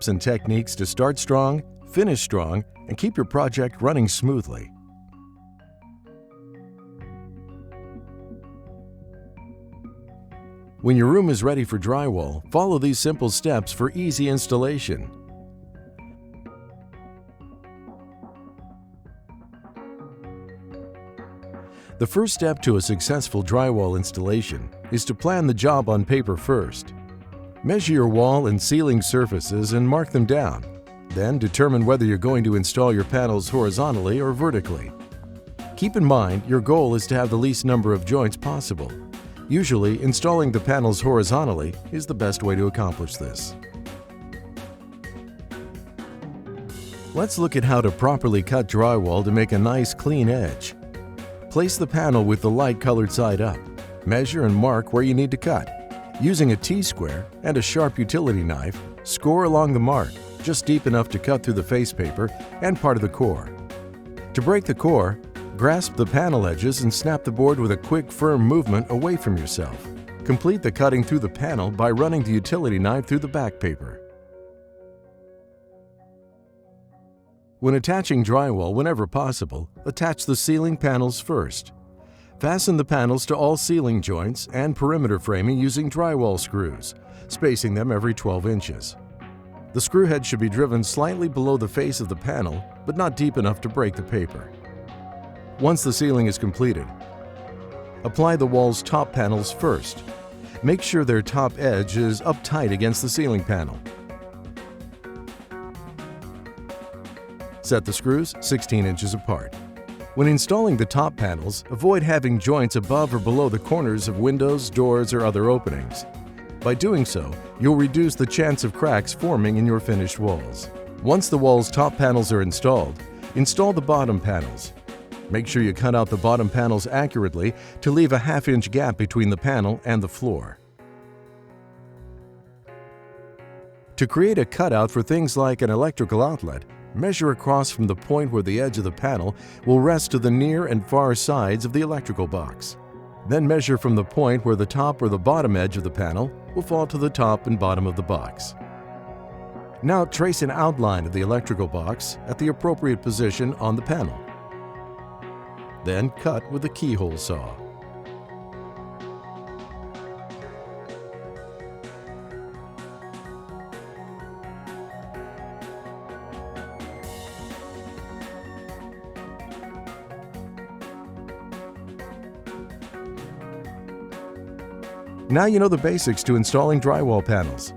and techniques to start strong, finish strong, and keep your project running smoothly. When your room is ready for drywall, follow these simple steps for easy installation. The first step to a successful drywall installation is to plan the job on paper first. Measure your wall and ceiling surfaces and mark them down. Then determine whether you're going to install your panels horizontally or vertically. Keep in mind your goal is to have the least number of joints possible. Usually, installing the panels horizontally is the best way to accomplish this. Let's look at how to properly cut drywall to make a nice clean edge. Place the panel with the light-colored side up. Measure and mark where you need to cut. Using a T-square and a sharp utility knife, score along the mark, just deep enough to cut through the face paper and part of the core. To break the core, grasp the panel edges and snap the board with a quick, firm movement away from yourself. Complete the cutting through the panel by running the utility knife through the back paper. When attaching drywall, whenever possible, attach the ceiling panels first. Fasten the panels to all ceiling joints and perimeter framing using drywall screws, spacing them every 12 inches. The screw head should be driven slightly below the face of the panel, but not deep enough to break the paper. Once the ceiling is completed, apply the wall's top panels first. Make sure their top edge is up tight against the ceiling panel. Set the screws 16 inches apart. When installing the top panels, avoid having joints above or below the corners of windows, doors, or other openings. By doing so, you'll reduce the chance of cracks forming in your finished walls. Once the wall's top panels are installed, install the bottom panels. Make sure you cut out the bottom panels accurately to leave a half-inch gap between the panel and the floor. To create a cutout for things like an electrical outlet, measure across from the point where the edge of the panel will rest to the near and far sides of the electrical box. Then measure from the point where the top or the bottom edge of the panel will fall to the top and bottom of the box. Now trace an outline of the electrical box at the appropriate position on the panel. Then cut with a keyhole saw. Now you know the basics to installing drywall panels.